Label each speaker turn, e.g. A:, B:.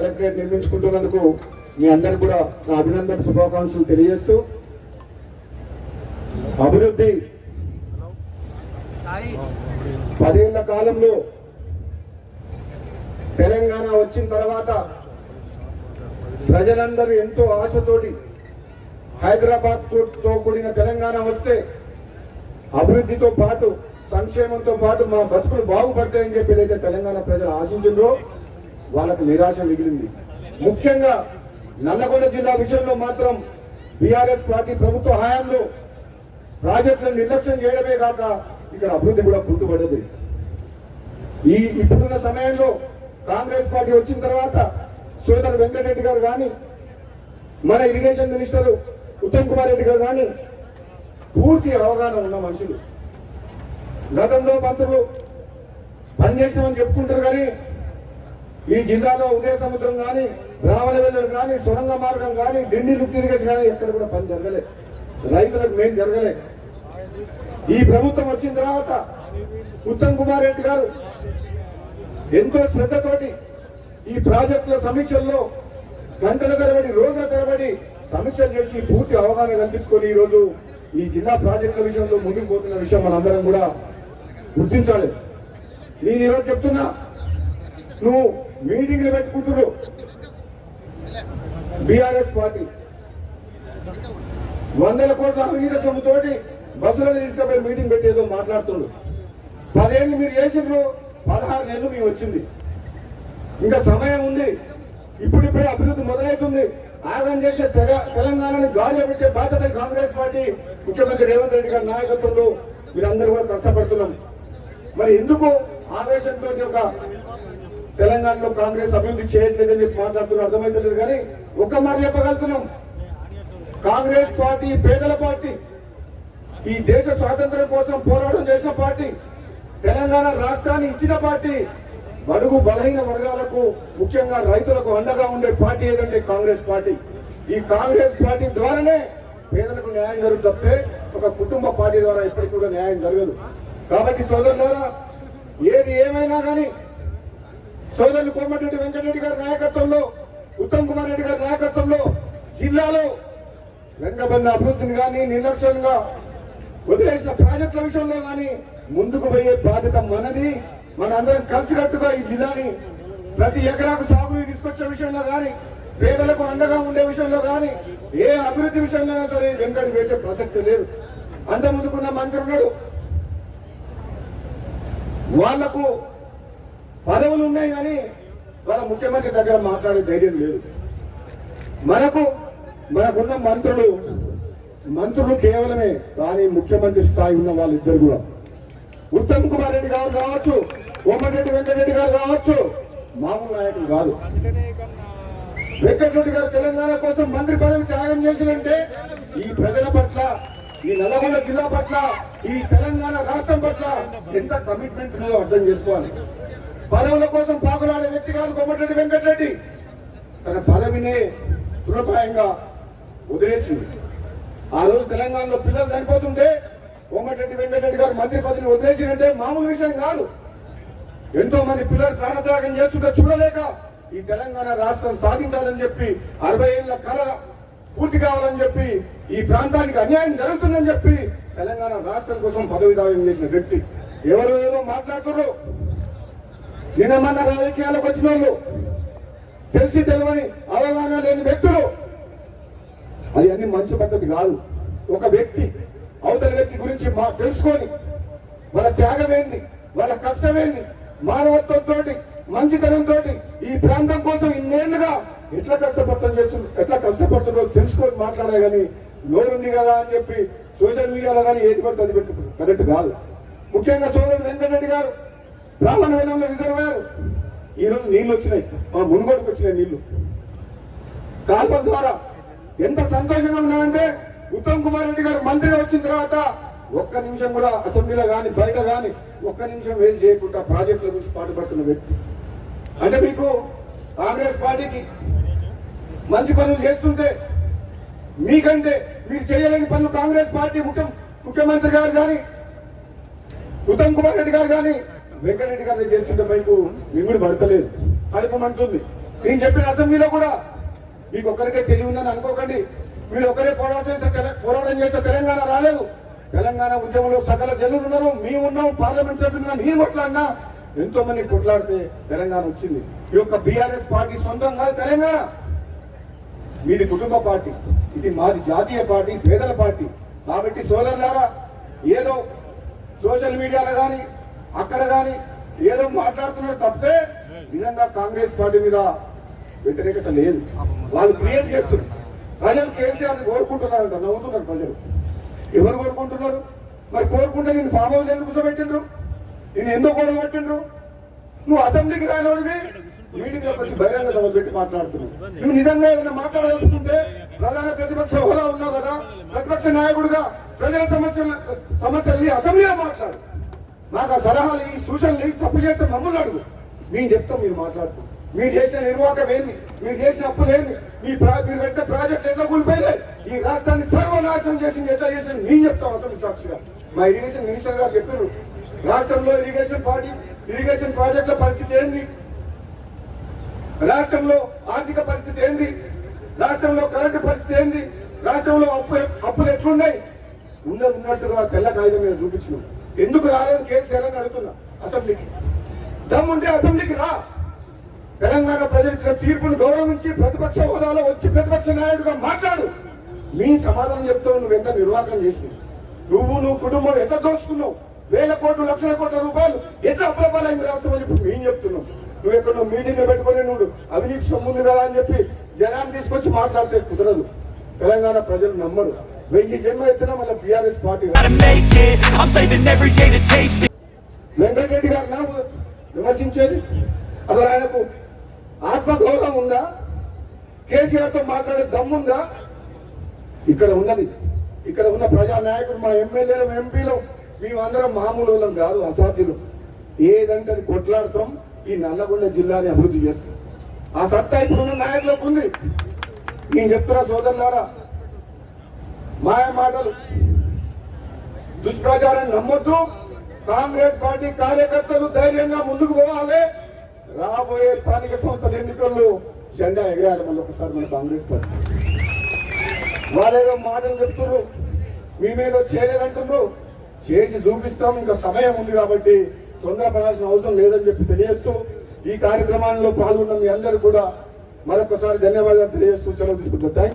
A: Collectorate నిర్మించుకుంటున్నందుకు మీ అందరికి కూడా నా అభినందన శుభాకాంక్షలు తెలియజేస్తూ అభివృద్ధి 10 ఏళ్ల కాలంలో తెలంగాణ వచ్చిన తర్వాత ప్రజలందరూ ఎంతో ఆశతోటి హైదరాబాద్ తో కూడిన తెలంగాణ వస్తే అభివృద్ధితో పాటు సంక్షేమంతో పాటు మా బతుకులు బాగుపడతాయని చెప్పి ఏదైతే తెలంగాణ ప్రజలు ఆశించారో వాళ్ళకు నిరాశ మిగిలింది. ముఖ్యంగా నల్లగొండ జిల్లా విషయంలో మాత్రం బీఆర్ఎస్ పార్టీ ప్రభుత్వ హయాంలో ప్రాజెక్టులను నిర్లక్ష్యం చేయడమే కాక ఇక్కడ అభివృద్ధి కూడా కుంటుపడ్డది. ఇప్పుడున్న సమయంలో కాంగ్రెస్ పార్టీ వచ్చిన తర్వాత సోదరు వెంకటరెడ్డి గారు కానీ మన ఇరిగేషన్ మినిస్టర్ ఉత్తమ్ కుమార్ రెడ్డి గారు కానీ పూర్తి అవగాహన ఉన్న మనుషులు. గతంలో మంత్రులు పనిచేసామని చెప్పుకుంటారు కానీ ఈ జిల్లాలో ఉదయ సముద్రం కానీ రావలవెల్లులు కానీ సొరంగ మార్గం కానీ డిండి లిఫ్ట్ ఇరిగేషన్ కానీ ఎక్కడ కూడా పని జరగలే, రైతులకు మేలు జరగలే. ఈ ప్రభుత్వం వచ్చిన తర్వాత ఉత్తమ్ కుమార్ రెడ్డి గారు ఎంతో శ్రద్ధతోటి ఈ ప్రాజెక్టుల సమీక్షల్లో గంటల తరబడి రోజుల తరబడి సమీక్షలు చేసి పూర్తి అవగాహన కల్పించుకొని ఈ రోజు ఈ జిల్లా ప్రాజెక్టుల విషయంలో ముందుకు పోతున్న విషయం మనందరం కూడా గుర్తించాలి. నేను ఈరోజు చెప్తున్నా, నువ్వు మీటింగ్లు పెట్టుకుంటున్నావు బీఆర్ఎస్ పార్టీ 100 కోట్ల అవినీతి సొమ్ముతోటి బస్సులను తీసుకుపోయి మీటింగ్ పెట్టేదో మాట్లాడుతుండ్రు. 10 ఏళ్ళు మీరు చేసిండ్రు, 16 నెలలు మేము వచ్చింది, ఇంకా సమయం ఉంది. ఇప్పుడిప్పుడే అభివృద్ధి మొదలవుతుంది. ఆగం చేసే తెలంగాణని గాలిలో పెట్టే బాధ్యత కాంగ్రెస్ పార్టీ ముఖ్యమంత్రి రేవంత్ రెడ్డి గారి నాయకత్వంలో మీరందరూ కూడా కష్టపడుతున్నాం. మరి ఎందుకు ఆవేశంతో ఒక తెలంగాణలో కాంగ్రెస్ అభివృద్ధి చేయట్లేదని చెప్పి మాట్లాడుతున్నారు అర్థమైతలేదు. కానీ ఒక్క మాట చెప్పగలుగుతున్నాం, కాంగ్రెస్ పార్టీ పేదల పార్టీ, ఈ దేశ స్వాతంత్ర్యం కోసం పోరాటం చేసిన పార్టీ, తెలంగాణ రాష్ట్రాన్ని ఇచ్చిన పార్టీ, బడుగు బలహీన వర్గాలకు ముఖ్యంగా రైతులకు అండగా ఉండే పార్టీ ఏదంటే కాంగ్రెస్ పార్టీ. ఈ కాంగ్రెస్ పార్టీ ద్వారానే పేదలకు న్యాయం జరుగుతుంది, ఒక కుటుంబ పార్టీ ద్వారా ఎప్పటికీ కూడా న్యాయం జరగదు. కాబట్టి సోదరులారా, ఏది ఏమైనా కానీ సోదరులు కోమటిరెడ్డి వెంకటరెడ్డి గారి నాయకత్వంలో, ఉత్తమ్ కుమార్ రెడ్డి గారి నాయకత్వంలో జిల్లాలో వెంకబడిన అభివృద్ధిని కానీ నిర్లక్ష్యంగా వదిలేసిన ప్రాజెక్టుల విషయంలో కానీ ముందుకు పోయే బాధ్యత మనది. మన అందరం కలిసికట్టుగా ఈ జిల్లాని ప్రతి ఎకరాకు సాగునీరు తీసుకొచ్చే విషయంలో కానీ, పేదలకు అండగా ఉండే విషయంలో కానీ, ఏ అభివృద్ధి విషయంలో సరే వెంకటి వేసే ప్రసక్తి లేదు. అంత ముందుకున్న మంత్రి ఉన్నాడు, వాళ్లకు పదవులు ఉన్నాయి కానీ వాళ్ళ ముఖ్యమంత్రి దగ్గర మాట్లాడే ధైర్యం లేదు. మనకున్న మంత్రులు కేవలమే, కానీ ముఖ్యమంత్రి స్థాయి ఉన్న వాళ్ళిద్దరు కూడా ఉత్తమ్ కుమార్ రెడ్డి గారు కావచ్చు, కోమటిరెడ్డి వెంకటరెడ్డి గారు కావచ్చు, మామూలు నాయకులు కాదు. వెంకటరెడ్డి గారు తెలంగాణ కోసం మంత్రి పదవి త్యాగం చేసినంటే ఈ ప్రజల పట్ల, ఈ నల్లగొండ జిల్లా పట్ల, ఈ తెలంగాణ రాష్ట్రం పట్ల ఎంత కమిట్మెంట్ ఉందో అర్థం చేసుకోవాలి. పదవుల కోసం పాకులాడే వ్యక్తి కాదు కోమటిరెడ్డి వెంకటరెడ్డి. తన పదవినే తృణప్రాయంగా వదిలేసింది. ఆ రోజు తెలంగాణలో పిల్లలు చనిపోతుంటే కోమటిరెడ్డి వెంకటరెడ్డి గారు మంత్రి పదవిని వదిలేసినంటే మామూలు విషయం కాదు. ఎంతో మంది పిల్లలు ప్రాణత్యాగం చేస్తుంటే చూడలేక ఈ తెలంగాణ రాష్ట్రం సాధించాలని చెప్పి, 60 ఏళ్ల కళ పూర్తి కావాలని చెప్పి, ఈ ప్రాంతానికి అన్యాయం జరుగుతుందని చెప్పి తెలంగాణ రాష్ట్రం కోసం పదవి దావ్యం చేసిన వ్యక్తి. ఎవరో ఏదో మాట్లాడుతున్నారు. నిన్న రాజకీయాలకు వచ్చిన వాళ్ళు, తెలిసి తెలియని అవగాహన లేని వ్యక్తులు, అది అన్ని మంచి పద్ధతి కాదు. ఒక వ్యక్తి అవతల వ్యక్తి గురించి తెలుసుకొని వాళ్ళ త్యాగమేంది, వాళ్ళ కష్టమేంది, మానవత్వంతో మంచితనంతో ఈ ప్రాంతం కోసం ఇన్నేళ్లుగా ఎట్లా కష్టపడుతుందో తెలుసుకొని మాట్లాడే కానీ నోరుంది కదా అని చెప్పి సోషల్ మీడియాలో కానీ ఏది పడితే అది పెట్టు కరెక్ట్ కాదు. ముఖ్యంగా సోదరుడు వెంకటరెడ్డి గారు బ్రాహ్మణ వెల్లంలో రిజర్వాయర్ ఈరోజు నీళ్లు వచ్చినాయి, మా మునుగోడుకు వచ్చినాయి నీళ్లు కాల్వల ద్వారా. ఎంత సంతోషంగా ఉన్నారంటే ఉత్తమ్ కుమార్ రెడ్డి గారు మంత్రిగా వచ్చిన తర్వాత ఒక్క నిమిషం కూడా అసెంబ్లీలో కానీ బయట కానీ ఒక్క నిమిషం వేసి చేయకుండా ప్రాజెక్టుల గురించి పాటుపడుతున్న వ్యక్తి. అంటే మీకు కాంగ్రెస్ పార్టీకి మంచి పనులు చేస్తుంటే మీకంటే మీరు చేయలేని పనులు కాంగ్రెస్ పార్టీ ముఖ్యమంత్రి గారు కానీ ఉత్తమ్ కుమార్ రెడ్డి గారు కానీ వెంకటరెడ్డి గారిని చేస్తుంటే మీకు మింగుడు పడతలేదు, కడుపమంటుంది. నేను చెప్పిన అసెంబ్లీలో కూడా మీకు ఒక్కరికే తెలివి ఉందని అనుకోకండి. మీరు ఒకరే పోరాటం చేస్తే తెలంగాణ రాలేదు. తెలంగాణ ఉద్యమంలో సకల జనులు ఉన్నారు, మేము ఉన్నాం, పార్లమెంట్ సభ్యులున్నా, నేను కొట్లాడినా, ఎంతో మంది కొట్లాడితే తెలంగాణ వచ్చింది. ఈ యొక్క బీఆర్ఎస్ పార్టీ సొంతం కాదు తెలంగాణ, మీది కుటుంబ పార్టీ, ఇది మాది జాతీయ పార్టీ, పేదల పార్టీ. కాబట్టి సోదరులారా, ఏదో సోషల్ మీడియాలో కానీ అక్కడ కానీ ఏదో మాట్లాడుతున్నారు తప్పితే నిజంగా కాంగ్రెస్ పార్టీ మీద వ్యతిరేకత లేదు. వాళ్ళు క్రియేట్ చేస్తున్నారు. ప్రజలు కేసీఆర్ కోరుకుంటున్నారంట, నవ్వుతున్నారు ప్రజలు. ఎవరు కోరుకుంటున్నారు? మరి కోరుకుంటే నేను ఫామ్ హౌస్ ఎందుకు కూర్చోబెట్టిండ్రు? నేను ఎందుకు గొడవ పెట్టిండ్రు? నువ్వు అసెంబ్లీకి రానివాడివి మీటింగ్ లోకి వచ్చి బహిరంగ సభ పెట్టి మాట్లాడుతున్నావు. నువ్వు నిజంగా ఏదైనా మాట్లాడదలుచుకుంటే ప్రధాన ప్రతిపక్ష హోదా ఉన్నావు కదా, ప్రతిపక్ష నాయకుడిగా ప్రజల సమస్యల్ని అసెంబ్లీలో మాట్లాడు. నాకు ఆ సలహాలు ఈ సూచనలు తప్పు చేస్తే మమ్మల్ని అడుగు, మేము చెప్తాం. మీరు మాట్లాడుతూ మీరు చేసిన నిర్వాహకం ఏంది, మీరు చేసిన అప్పులు ఏంది, మీరు పెట్టే ప్రాజెక్ట్ ఎట్లా కూలిపోయినాయి, ఈ రాష్ట్రాన్ని సర్వనాశనం చేసింది ఎట్లా చేసింది మేము చెప్తాం అసెంబ్లీ సాక్షిగా. మా ఇరిగేషన్ మినిస్టర్ గారు చెప్పారు, రాష్ట్రంలో ఇరిగేషన్ ప్రాజెక్టుల పరిస్థితి ఏంది, రాష్ట్రంలో ఆర్థిక పరిస్థితి ఏంది, రాష్ట్రంలో కరెంటు పరిస్థితి ఏంది, రాష్ట్రంలో అప్పులు ఎట్లున్నాయి ఉన్నట్టుగా తెల్ల కాగితం మీద చూపించినాం. ఎందుకు రాలేదు కేసీఆర్ అని అడుగుతున్నా. అసెంబ్లీకి దమ్ముంటే అసెంబ్లీకి రా. తెలంగాణ ప్రజలు ఇచ్చిన తీర్పును గౌరవించి ప్రతిపక్ష హోదాలో వచ్చి ప్రతిపక్ష నాయకుడిగా మాట్లాడు. మీ సమాధానం చెప్తావు. నువ్వు ఎంత నిర్వాహకం చేసినావు, నువ్వు కుటుంబం ఎట్లా దోసుకున్నావు, వేల కోట్లు లక్షల కోట్ల రూపాయలు ఎట్లా అప్రపాలైంది రాష్ట్రం అని ఇప్పుడు మేము చెప్తున్నావు. నువ్వు ఎక్కడో మీటింగ్ పెట్టుకుని నువ్వు అవినీతి సొమ్ముంది కదా అని చెప్పి జనాన్ని తీసుకొచ్చి మాట్లాడితే కుదరదు. తెలంగాణ ప్రజలు నమ్మరు. 1000 జన్మలు ఎత్తినా మళ్ళీ బీఆర్ఎస్ పార్టీ. వెంకటరెడ్డి గారు నా విమర్శించేది అసలు ఆయనకు ఆత్మగౌరవం ఉందా? కేసీఆర్ తో మాట్లాడే దమ్ముందా? ఇక్కడ ఉన్నది, ఇక్కడ ఉన్న ప్రజా నాయకులు, మా ఎమ్మెల్యేలు, ఎంపీలు, మేమందరం మామూలు వాళ్ళం కాదు, అసాధ్యులు. ఏదంటే అది కొట్లాడుతాం, ఈ నల్లగొండ జిల్లాని అభివృద్ధి చేస్తాం. ఆ సత్తా ఇప్పుడున్న నాయకులకు ఉంది. నేను చెప్తున్నా సోదరులారా, మాయ మాటలు, దుష్ప్రచారాన్ని నమ్మొద్దు. కాంగ్రెస్ పార్టీ కార్యకర్తలు ధైర్యంగా ముందుకు పోవాలి. రాబోయే స్థానిక సంస్థల ఎన్నికల్లో జెండా ఎగరాలి మళ్ళీ ఒకసారి మన కాంగ్రెస్ పార్టీ. వాళ్ళేదో మాటలు చెప్తున్నారు, మేమేదో చేయలేదంటున్నారు, చేసి చూపిస్తాం. ఇంకా సమయం ఉంది కాబట్టి తొందరపడాల్సిన అవసరం లేదని చెప్పి తెలియజేస్తూ ఈ కార్యక్రమాల్లో పాల్గొన్న మీ అందరూ కూడా మరొకసారి ధన్యవాదాలు తెలియజేస్తూ సెలవు తీసుకుంటాం.